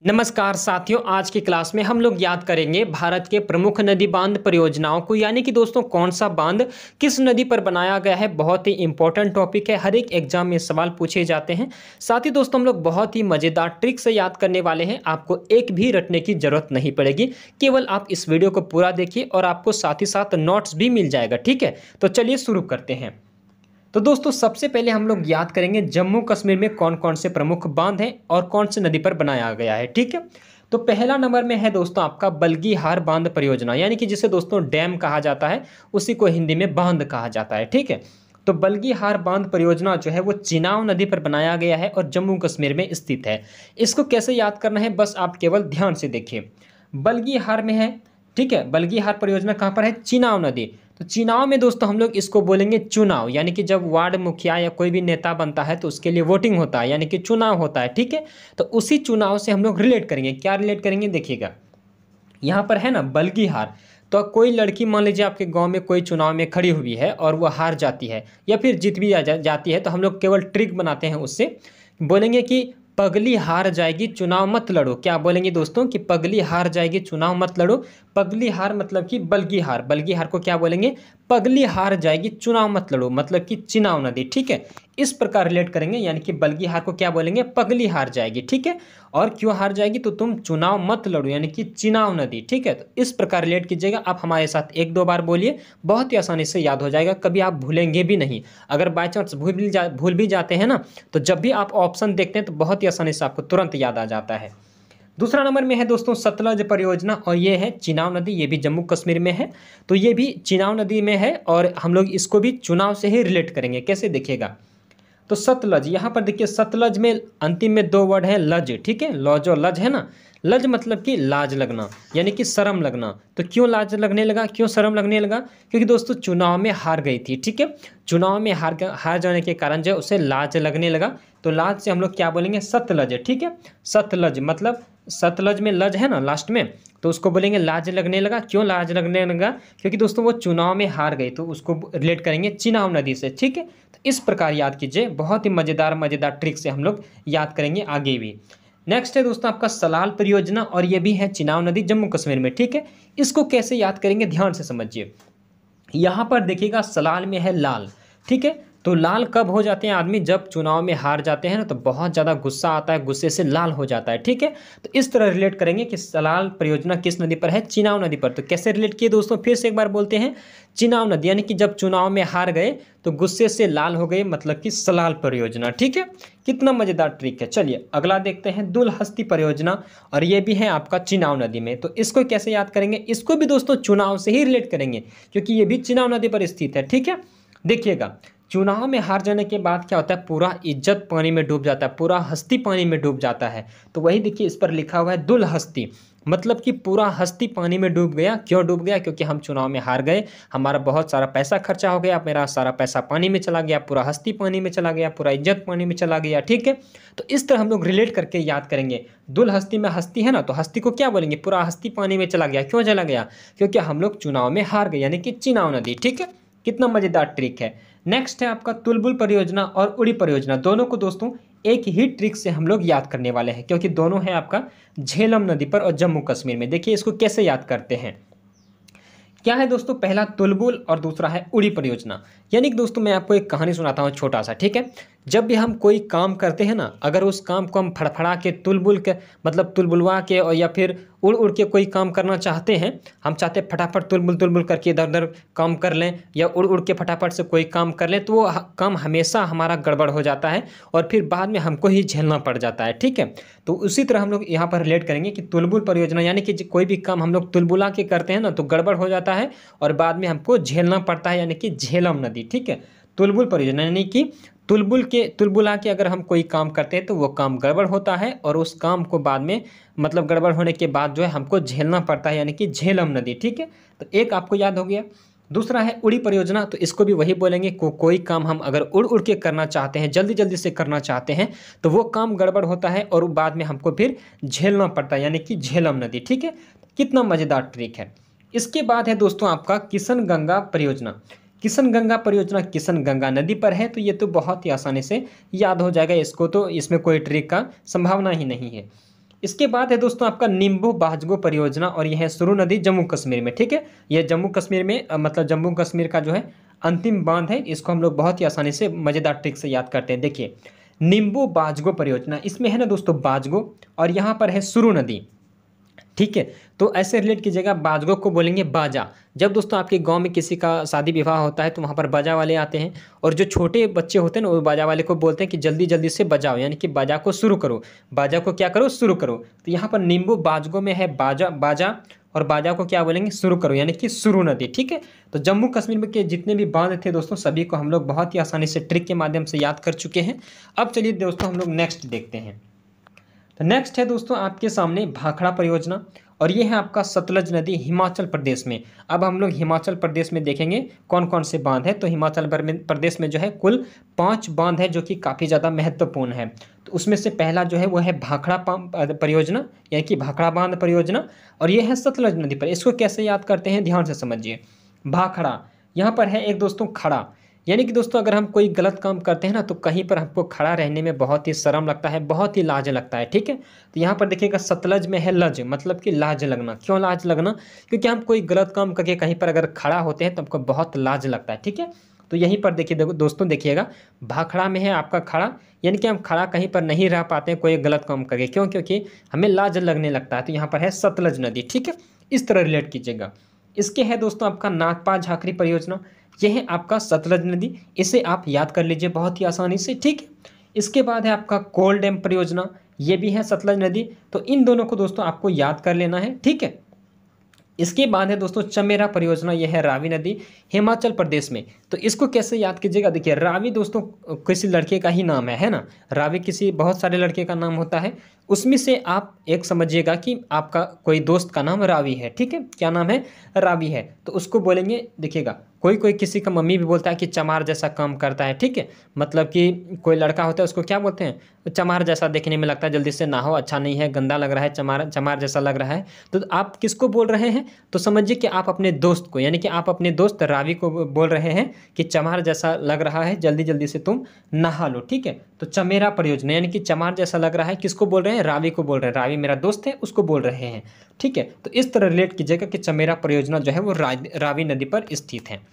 नमस्कार साथियों, आज की क्लास में हम लोग याद करेंगे भारत के प्रमुख नदी बांध परियोजनाओं को। यानी कि दोस्तों कौन सा बांध किस नदी पर बनाया गया है। बहुत ही इंपॉर्टेंट टॉपिक है, हर एक एग्जाम में सवाल पूछे जाते हैं। साथ ही दोस्तों हम लोग बहुत ही मज़ेदार ट्रिक से याद करने वाले हैं। आपको एक भी रटने की जरूरत नहीं पड़ेगी, केवल आप इस वीडियो को पूरा देखिए और आपको साथ ही साथ नोट्स भी मिल जाएगा। ठीक है, तो चलिए शुरू करते हैं। तो दोस्तों सबसे पहले हम लोग याद करेंगे जम्मू कश्मीर में कौन कौन से प्रमुख बांध हैं और कौन सी नदी पर बनाया गया है। ठीक है, तो पहला नंबर में है दोस्तों आपका बल्गीहार बांध परियोजना, यानी कि जिसे दोस्तों डैम कहा जाता है, उसी को हिंदी में बांध कहा जाता है। ठीक है, तो बल्गीहार बांध परियोजना जो है वो चिनाब नदी पर बनाया गया है और जम्मू कश्मीर में स्थित है। इसको कैसे याद करना है, बस आप केवल ध्यान से देखिए। बल्गीहार में है, ठीक है, बल्गीहार परियोजना कहाँ पर है, चिनाब नदी। तो चुनाव में दोस्तों हम लोग इसको बोलेंगे चुनाव, यानी कि जब वार्ड मुखिया या कोई भी नेता बनता है तो उसके लिए वोटिंग होता है, यानी कि चुनाव होता है। ठीक है, तो उसी चुनाव से हम लोग रिलेट करेंगे। क्या रिलेट करेंगे, देखिएगा यहाँ पर है ना बल्गीहार। तो कोई लड़की मान लीजिए आपके गांव में कोई चुनाव में खड़ी हुई है और वो हार जाती है या फिर जीत भी जाती है, तो हम लोग केवल ट्रिक बनाते हैं, उससे बोलेंगे कि पगली हार जाएगी चुनाव मत लड़ो। क्या बोलेंगे दोस्तों कि पगली हार जाएगी चुनाव मत लड़ो। पगली हार मतलब कि बल्गीहार, बल्गीहार को क्या बोलेंगे, पगली हार जाएगी चुनाव मत लड़ो, मतलब कि चिनाब नदी। ठीक है, इस प्रकार रिलेट करेंगे, यानी कि बल्गीहार को क्या बोलेंगे, पगली हार जाएगी। ठीक है, और क्यों हार जाएगी, तो तुम चुनाव मत लड़ो, यानी कि चिनाब नदी। ठीक है, तो इस प्रकार रिलेट कीजिएगा। आप हमारे साथ एक दो बार बोलिए, बहुत ही आसानी से याद हो जाएगा, कभी आप भूलेंगे भी नहीं। अगर बाई चांस भूल भी जाते हैं ना, तो जब भी आप ऑप्शन देखते हैं तो बहुत ही आसानी से आपको तुरंत याद आ जाता है। दूसरा नंबर में है दोस्तों सतलज परियोजना, और ये है चिनाब नदी, ये भी जम्मू कश्मीर में है। तो ये भी चिनाब नदी में है और हम लोग इसको भी चुनाव से ही रिलेट करेंगे। कैसे, देखिएगा। तो सतलज, यहाँ पर देखिए सतलज में अंतिम में दो वर्ड है लज। ठीक है, लॉज और लज है ना। लज मतलब कि लाज लगना, यानी कि शर्म लगना। तो क्यों लाज लगने लगा, क्यों शर्म लगने लगा, क्योंकि दोस्तों चुनाव में हार गई थी। ठीक है, चुनाव में हार जाने के कारण जो उसे लाज लगने लगा, तो लाज से हम लोग क्या बोलेंगे, सतलज। ठीक है, सतलज मतलब सतलज में लज है ना लास्ट में, तो उसको बोलेंगे लाज लगने लगा। क्यों लाज लगने लगा, क्योंकि दोस्तों वो चुनाव में हार गई, तो उसको रिलेट करेंगे चिनाब नदी से। ठीक है, तो इस प्रकार याद कीजिए, बहुत ही मज़ेदार मज़ेदार ट्रिक से हम लोग याद करेंगे आगे भी। नेक्स्ट है दोस्तों आपका सलाल परियोजना, और ये भी है चिनाब नदी जम्मू कश्मीर में। ठीक है, इसको कैसे याद करेंगे, ध्यान से समझिए। यहाँ पर देखिएगा सलाल में है लाल। ठीक है, तो लाल कब हो जाते हैं आदमी, जब चुनाव में हार जाते हैं ना, तो बहुत ज़्यादा गुस्सा आता है, गुस्से से लाल हो जाता है। ठीक है, तो इस तरह रिलेट करेंगे कि सलाल परियोजना किस नदी पर है, चिनाब नदी पर। तो कैसे रिलेट किए दोस्तों, फिर से एक बार बोलते हैं। चिनाब नदी, यानी कि जब चुनाव में हार गए तो गुस्से से लाल हो गए, मतलब कि सलाल परियोजना। ठीक है, कितना मज़ेदार ट्रिक है। चलिए अगला देखते हैं दुलहस्ती परियोजना, और ये भी है आपका चिनाब नदी में। तो इसको कैसे याद करेंगे, इसको भी दोस्तों चुनाव से ही रिलेट करेंगे, क्योंकि ये भी चिनाब नदी पर स्थित है। ठीक है, देखिएगा चुनाव में हार जाने के बाद क्या होता है, पूरा इज्जत पानी में डूब जाता है, पूरा हस्ती पानी में डूब जाता है। तो वही देखिए इस पर लिखा हुआ है दुलहस्ती, मतलब कि पूरा हस्ती पानी में डूब गया। क्यों डूब गया, क्योंकि हम चुनाव में हार गए, हमारा बहुत सारा पैसा खर्चा हो गया, मेरा सारा पैसा पानी में चला गया, पूरा हस्ती पानी में चला गया, पूरा इज्जत पानी में चला गया। ठीक है, तो इस तरह हम लोग रिलेट करके याद करेंगे। दुलहस्ती में हस्ती है ना, तो हस्ती को क्या बोलेंगे, पूरा हस्ती पानी में चला गया। क्यों चला गया, क्योंकि हम लोग चुनाव में हार गए, यानी कि चिनाब नदी। ठीक है, कितना मज़ेदार ट्रिक है। नेक्स्ट है आपका तुलबुल परियोजना और उड़ी परियोजना। दोनों को दोस्तों एक ही ट्रिक से हम लोग याद करने वाले हैं, क्योंकि दोनों है आपका झेलम नदी पर और जम्मू कश्मीर में। देखिए इसको कैसे याद करते हैं। क्या है दोस्तों, पहला तुलबुल और दूसरा है उड़ी परियोजना। यानी कि दोस्तों मैं आपको एक कहानी सुनाता हूँ छोटा सा। ठीक है, जब भी हम कोई काम करते हैं ना, अगर उस काम को हम फड़फड़ा के तुलबुल के मतलब तुलबुलवा के और या फिर उड़ उड़ के कोई काम करना चाहते हैं, हम चाहते हैं फटाफट तुलबुल तुलबुल करके इधर उधर काम कर लें या उड़ उड़ के फटाफट से कोई काम कर लें, तो वो काम हमेशा हमारा गड़बड़ हो जाता है और फिर बाद में हमको ही झेलना पड़ जाता है। ठीक है, तो उसी तरह हम लोग यहाँ पर रिलेट करेंगे कि तुलबुल परियोजना, यानी कि कोई भी काम हम लोग तुलबुला के करते हैं ना, तो गड़बड़ हो जाता है और बाद में हमको झेलना पड़ता है, यानी कि झेलम नदी। ठीक है, तुलबुल परियोजना, यानी कि तुलबुला के अगर हम कोई काम करते हैं तो वो काम गड़बड़ होता है और उस काम को बाद में मतलब गड़बड़ होने के बाद जो है हमको झेलना पड़ता है, यानी कि झेलम नदी। ठीक है, तो एक आपको याद हो गया। दूसरा है उड़ी परियोजना, तो इसको भी वही बोलेंगे, कोई काम हम अगर उड़ उड़ के करना चाहते हैं, जल्दी जल्दी से करना चाहते हैं, तो वो काम गड़बड़ होता है और बाद में हमको फिर झेलना पड़ता है, यानी कि झेलम नदी। ठीक है, कितना मज़ेदार ट्रिक है। इसके बाद है दोस्तों आपका किशन गंगा परियोजना। किशन गंगा परियोजना किशन गंगा नदी पर है, तो ये तो बहुत ही आसानी से याद हो जाएगा, इसको तो इसमें कोई ट्रिक का संभावना ही नहीं है। इसके बाद है दोस्तों आपका निम्बू बाजगो परियोजना, और यह है सुरु नदी जम्मू कश्मीर में, ठीक है। यह जम्मू कश्मीर में मतलब जम्मू कश्मीर का जो है अंतिम बांध है। इसको हम लोग बहुत ही आसानी से मज़ेदार ट्रिक से याद करते हैं। देखिए निम्बू बाजगो परियोजना, इसमें है ना दोस्तों बाजगो, और यहाँ पर है सुरु नदी, ठीक है। तो ऐसे रिलेट कीजिएगा, बाजगो को बोलेंगे बाजा। जब दोस्तों आपके गांव में किसी का शादी विवाह होता है तो वहाँ पर बाजा वाले आते हैं, और जो छोटे बच्चे होते हैं ना वो बाजा वाले को बोलते हैं कि जल्दी जल्दी से बजाओ, यानी कि बाजा को शुरू करो, बाजा को क्या करो, शुरू करो। तो यहाँ पर निम्बू बाजगो में है बाजा, बाजा, और बाजा को क्या बोलेंगे, शुरू करो, यानी कि सुरु नदी, ठीक है। तो जम्मू कश्मीर में के जितने भी बांध थे दोस्तों सभी को हम लोग बहुत ही आसानी से ट्रिक के माध्यम से याद कर चुके हैं। अब चलिए दोस्तों हम लोग नेक्स्ट देखते हैं। तो नेक्स्ट है दोस्तों आपके सामने भाखड़ा परियोजना, और ये है आपका सतलज नदी हिमाचल प्रदेश में। अब हम लोग हिमाचल प्रदेश में देखेंगे कौन कौन से बांध है। तो हिमाचल प्रदेश में जो है कुल 5 बांध है जो कि काफ़ी ज़्यादा महत्वपूर्ण है। तो उसमें से पहला जो है वो है भाखड़ा परियोजना, यानी कि भाखड़ा बांध परियोजना, और ये है सतलज नदी पर। इसको कैसे याद करते हैं ध्यान से समझिए। भाखड़ा, यहाँ पर है एक दोस्तों खड़ा, यानी कि दोस्तों अगर हम कोई गलत काम करते हैं ना तो कहीं पर हमको खड़ा रहने में बहुत ही शर्म लगता है, बहुत ही लाज लगता है, ठीक है। तो यहाँ पर देखिएगा सतलज में है लज, मतलब कि लाज लगना। क्यों लाज लगना? क्योंकि हम कोई गलत काम करके कहीं पर अगर खड़ा होते हैं तो हमको बहुत लाज लगता है, ठीक है। तो यहीं पर देखिए दोस्तों, देखिएगा भाखड़ा में है आपका खड़ा, यानी कि हम खड़ा कहीं पर नहीं रह पाते हैं कोई गलत काम करके। क्यों? क्योंकि हमें लाज लगने लगता है। तो यहाँ पर है सतलज नदी, ठीक है। इस तरह रिलेट कीजिएगा। इसके है दोस्तों आपका नागपा झाकरी परियोजना, यह है आपका सतलज नदी। इसे आप याद कर लीजिए बहुत ही आसानी से, ठीक है। इसके बाद है आपका कोल डैम परियोजना, ये भी है सतलज नदी। तो इन दोनों को दोस्तों आपको याद कर लेना है, ठीक है। इसके बाद है दोस्तों चमेरा परियोजना, यह है रावी नदी हिमाचल प्रदेश में। तो इसको कैसे याद कीजिएगा? देखिए रावी दोस्तों किसी लड़के का ही नाम है ना। रावी किसी बहुत सारे लड़के का नाम होता है, उसमें से आप एक समझिएगा कि आपका कोई दोस्त का नाम रावी है, ठीक है। क्या नाम है? रावी है। तो उसको बोलेंगे, देखिएगा कोई कोई किसी का मम्मी भी बोलता है कि चमार जैसा काम करता है, ठीक है। मतलब कि कोई लड़का होता है उसको क्या बोलते हैं? चमार जैसा देखने में लगता है, जल्दी से नहाओ, अच्छा नहीं है, गंदा लग रहा है, चमार चमार जैसा लग रहा है। तो आप किसको बोल रहे हैं? तो समझिए कि आप अपने दोस्त को, यानी कि आप अपने दोस्त रावी को बोल रहे हैं कि चमार जैसा लग रहा है, जल्दी जल्दी से तुम नहा लो, ठीक है। तो चमेरा परियोजना, यानी कि चमार जैसा लग रहा है, किसको बोल रहे हैं? रावी को बोल रहे हैं। रावी मेरा दोस्त है, उसको बोल रहे हैं, ठीक है। तो इस तरह रिलेट कीजिएगा कि चमेरा परियोजना जो है वो रावी नदी पर स्थित है।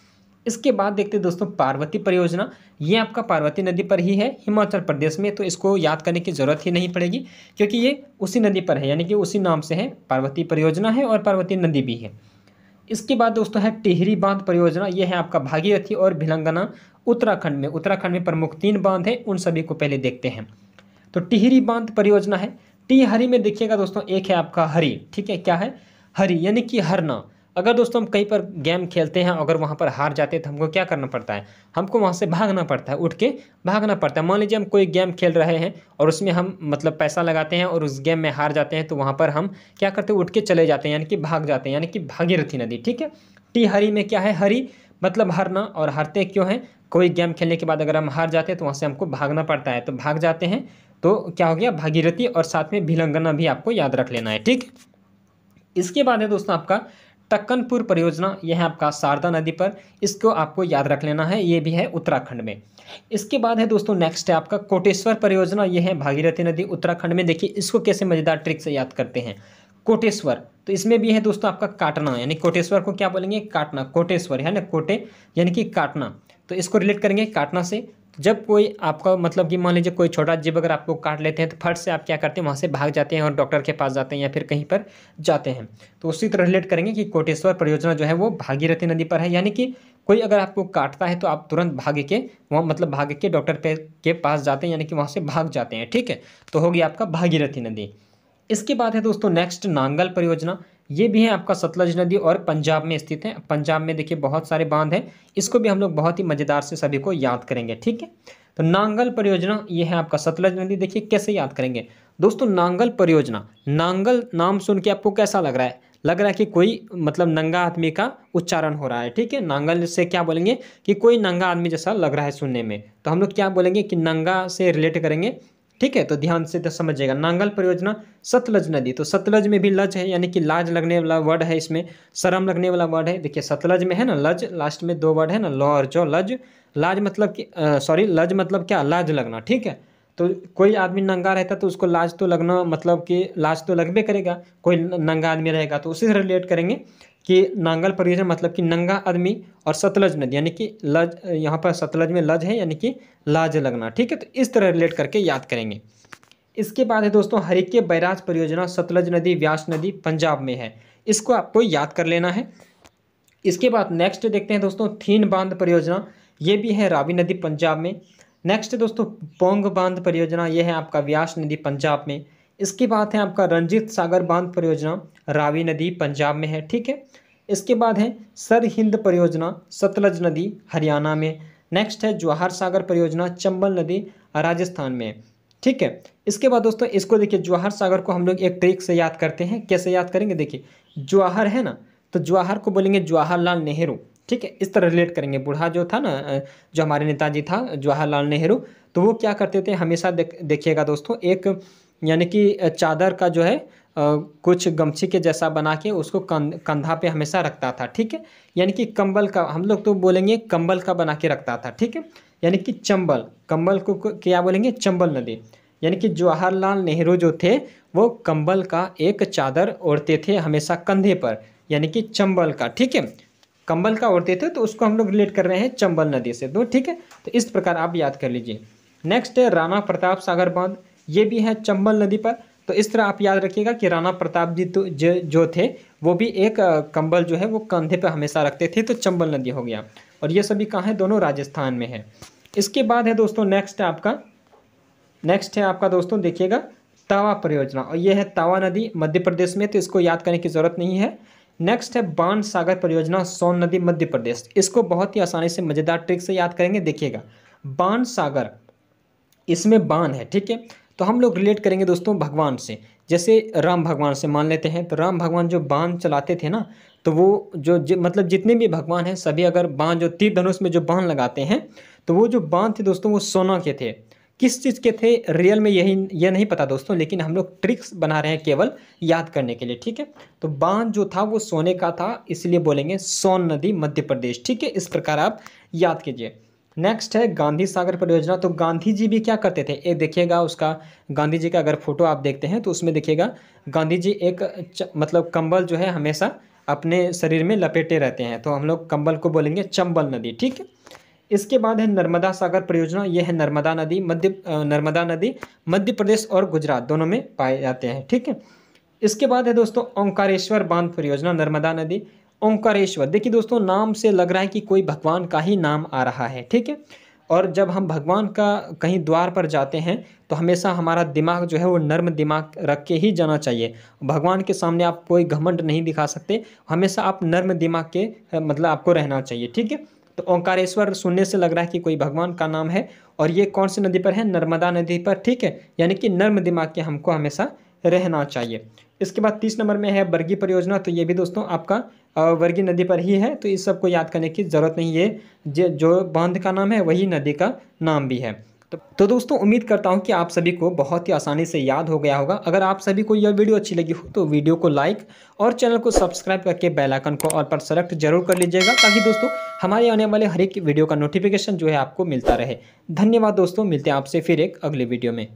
इसके बाद देखते हैं दोस्तों पार्वती परियोजना, ये आपका पार्वती नदी पर ही है हिमाचल प्रदेश में। तो इसको याद करने की ज़रूरत ही नहीं पड़ेगी क्योंकि ये उसी नदी पर है, यानी कि उसी नाम से है, पार्वती परियोजना है और पार्वती नदी भी है। इसके बाद दोस्तों है टिहरी बांध परियोजना, ये है आपका भागीरथी और भिलंगना उत्तराखंड में। उत्तराखंड में प्रमुख 3 बांध है, उन सभी को पहले देखते हैं। तो टिहरी बांध परियोजना है। टिहरी में देखिएगा दोस्तों एक है आपका हरी, ठीक है। क्या है? हरी, यानी कि हरना। अगर दोस्तों हम कहीं पर गेम खेलते हैं, अगर वहाँ पर हार जाते हैं तो हमको क्या करना पड़ता है? हमको वहाँ से भागना पड़ता है, उठ के भागना पड़ता है। मान लीजिए हम कोई गेम खेल रहे हैं और उसमें हम मतलब पैसा लगाते हैं और उस गेम में हार जाते हैं, तो वहाँ पर हम क्या करते हैं? उठ के चले जाते हैं, यानी कि भाग जाते हैं, यानी कि भागीरथी नदी, ठीक है। टिहरी में क्या है? हरी मतलब हरना, और हारते क्यों हैं? कोई गेम खेलने के बाद अगर हम हार जाते हैं तो वहाँ से हमको भागना पड़ता है, तो भाग जाते हैं। तो क्या हो गया? भागीरथी, और साथ में भिलंगना भी आपको याद रख लेना है, ठीक। इसके बाद है दोस्तों आपका टक्कनपुर परियोजना, यह है आपका शारदा नदी पर, इसको आपको याद रख लेना है, ये भी है उत्तराखंड में। इसके बाद है दोस्तों नेक्स्ट है आपका कोटेश्वर परियोजना, यह है भागीरथी नदी उत्तराखंड में। देखिए इसको कैसे मजेदार ट्रिक से याद करते हैं। कोटेश्वर, तो इसमें भी है दोस्तों आपका काटना, यानी कोटेश्वर को क्या बोलेंगे? काटना। कोटेश्वर है ना, कोटे यानी कि काटना। तो इसको रिलेट करेंगे काटना से। जब कोई आपका मतलब कि मान लीजिए कोई छोटा जीव अगर आपको काट लेते हैं तो फट से आप क्या करते हैं? वहाँ से भाग जाते हैं और डॉक्टर के पास जाते हैं या फिर कहीं पर जाते हैं। तो उसी तरह रिलेट करेंगे कि कोटेश्वर परियोजना जो है वो भागीरथी नदी पर है, यानी कि कोई अगर आपको काटता है तो आप तुरंत भाग के वहाँ मतलब भाग के डॉक्टर के पास जाते हैं, यानी कि वहाँ से भाग जाते हैं, ठीक है। तो होगी आपका भागीरथी नदी। इसके बाद है दोस्तों नेक्स्ट नांगल परियोजना, ये भी है आपका सतलज नदी और पंजाब में स्थित है। पंजाब में देखिए बहुत सारे बांध हैं, इसको भी हम लोग बहुत ही मज़ेदार से सभी को याद करेंगे, ठीक है। तो नांगल परियोजना, ये है आपका सतलज नदी। देखिए कैसे याद करेंगे दोस्तों नांगल परियोजना। नांगल नाम सुन के आपको कैसा लग रहा है? लग रहा है कि कोई मतलब नंगा आदमी का उच्चारण हो रहा है, ठीक है। नांगल से क्या बोलेंगे? कि कोई नंगा आदमी जैसा लग रहा है सुनने में, तो हम लोग क्या बोलेंगे? कि नंगा से रिलेट करेंगे, ठीक है। तो ध्यान से तो समझिएगा। नांगल परियोजना सतलज नदी, तो सतलज में भी लज है, यानी कि लाज लगने वाला वर्ड है, इसमें शर्म लगने वाला वर्ड है। देखिए सतलज में है ना लज, लास्ट में 2 वर्ड है ना, लौ और जो। लज, लाज मतलब कि लज मतलब क्या? लाज लगना, ठीक है। तो कोई आदमी नंगा रहता तो उसको लाज तो लगना, मतलब कि लाज तो लगबे करेगा, कोई नंगा आदमी रहेगा। तो उसी से रिलेट करेंगे कि नांगल परियोजना मतलब कि नंगा आदमी, और सतलज नदी यानी कि लज, यहाँ पर सतलज में लज है यानी कि लाज लगना, ठीक है। तो इस तरह रिलेट करके याद करेंगे। इसके बाद है दोस्तों हरिके बैराज परियोजना, सतलज नदी व्यास नदी पंजाब में है, इसको आपको याद कर लेना है। इसके बाद नेक्स्ट देखते हैं दोस्तों थीन बांध परियोजना, ये भी है रावी नदी पंजाब में। नेक्स्ट दोस्तों पोंग बांध परियोजना, ये है आपका व्यास नदी पंजाब में। इसके बाद है आपका रंजीत सागर बांध परियोजना, रावी नदी पंजाब में है, ठीक है। इसके बाद है सरहिंद परियोजना, सतलज नदी हरियाणा में। नेक्स्ट है जवाहर सागर परियोजना, चंबल नदी राजस्थान में, ठीक है। इसके बाद दोस्तों इसको देखिए, जवाहर सागर को हम लोग एक ट्रिक से याद करते हैं। कैसे याद करेंगे, देखिए जवाहर है ना, तो जवाहर को बोलेंगे जवाहरलाल नेहरू, ठीक है। इस तरह रिलेट करेंगे। बूढ़ा जो था ना, जो हमारे नेताजी था जवाहरलाल नेहरू, तो वो क्या करते थे हमेशा, देखिएगा दोस्तों, एक यानी कि चादर का जो है कुछ गमछी के जैसा बना के उसको कंधा पे हमेशा रखता था, ठीक है। यानी कि कंबल का, हम लोग तो बोलेंगे कंबल का बना के रखता था, ठीक है। यानी कि चंबल, कंबल को क्या बोलेंगे, चंबल नदी। यानी कि जवाहरलाल नेहरू जो थे वो कंबल का एक चादर ओढ़ते थे हमेशा कंधे पर, यानी कि चंबल का, ठीक है। कंबल का ओढ़ते थे, तो उसको हम लोग रिलेट कर रहे हैं चंबल नदी से, तो ठीक है। तो इस प्रकार आप याद कर लीजिए। नेक्स्ट है राणा प्रताप सागर बांध, ये भी है चंबल नदी पर। तो इस तरह आप याद रखिएगा कि राणा प्रताप जी तो जो थे वो भी एक कंबल जो है वो कंधे पर हमेशा रखते थे, तो चंबल नदी हो गया। और ये सभी कहाँ है, दोनों राजस्थान में है। इसके बाद है दोस्तों नेक्स्ट है आपका दोस्तों देखिएगा तावा परियोजना, और ये है तावा नदी मध्य प्रदेश में, तो इसको याद करने की ज़रूरत नहीं है। नेक्स्ट है बाण सागर परियोजना, सोन नदी मध्य प्रदेश, इसको बहुत ही आसानी से मज़ेदार ट्रिक से याद करेंगे। देखिएगा बाण सागर, इसमें बाण है, ठीक है। तो हम लोग रिलेट करेंगे दोस्तों भगवान से, जैसे राम भगवान से मान लेते हैं। तो राम भगवान जो बाण चलाते थे ना, तो वो मतलब जितने भी भगवान हैं सभी अगर बाण, जो तीर धनुष में जो बाण लगाते हैं, तो वो जो बाण थे दोस्तों वो सोना के थे। किस चीज़ के थे रियल में ये नहीं पता दोस्तों, लेकिन हम लोग ट्रिक्स बना रहे हैं केवल याद करने के लिए, ठीक है। तो बाण जो था वो सोने का था, इसलिए बोलेंगे सोन नदी मध्य प्रदेश, ठीक है। इस प्रकार आप याद कीजिए। नेक्स्ट है गांधी सागर परियोजना, तो गांधी जी भी क्या करते थे, एक देखिएगा उसका, गांधी जी का अगर फोटो आप देखते हैं तो उसमें देखिएगा गांधी जी एक मतलब कंबल जो है हमेशा अपने शरीर में लपेटे रहते हैं, तो हम लोग कंबल को बोलेंगे चंबल नदी, ठीक है। इसके बाद है नर्मदा सागर परियोजना, ये है नर्मदा नदी मध्य प्रदेश और गुजरात दोनों में पाए जाते हैं, ठीक है। इसके बाद है दोस्तों ओंकारेश्वर बांध परियोजना, नर्मदा नदी ओंकारेश्वर। देखिए दोस्तों नाम से लग रहा है कि कोई भगवान का ही नाम आ रहा है, ठीक है। और जब हम भगवान का कहीं द्वार पर जाते हैं तो हमेशा हमारा दिमाग जो है वो नर्म दिमाग रख के ही जाना चाहिए। भगवान के सामने आप कोई घमंड नहीं दिखा सकते, हमेशा आप नर्म दिमाग के मतलब आपको रहना चाहिए, ठीक है। तो ओंकारेश्वर सुनने से लग रहा है कि कोई भगवान का नाम है, और ये कौन सी नदी पर है, नर्मदा नदी पर, ठीक है। यानी कि नर्म दिमाग के हमको हमेशा रहना चाहिए। इसके बाद 30 नंबर में है बरगी परियोजना, तो ये भी दोस्तों आपका वर्गी नदी पर ही है, तो इस सब को याद करने की ज़रूरत नहीं है, जो बांध का नाम है वही नदी का नाम भी है। तो दोस्तों उम्मीद करता हूँ कि आप सभी को बहुत ही आसानी से याद हो गया होगा। अगर आप सभी को यह वीडियो अच्छी लगी हो तो वीडियो को लाइक और चैनल को सब्सक्राइब करके बेल आइकन को ऑल पर सेलेक्ट जरूर कर लीजिएगा, ताकि दोस्तों हमारे आने वाले हर एक वीडियो का नोटिफिकेशन जो है आपको मिलता रहे। धन्यवाद दोस्तों, मिलते हैं आपसे फिर एक अगले वीडियो में।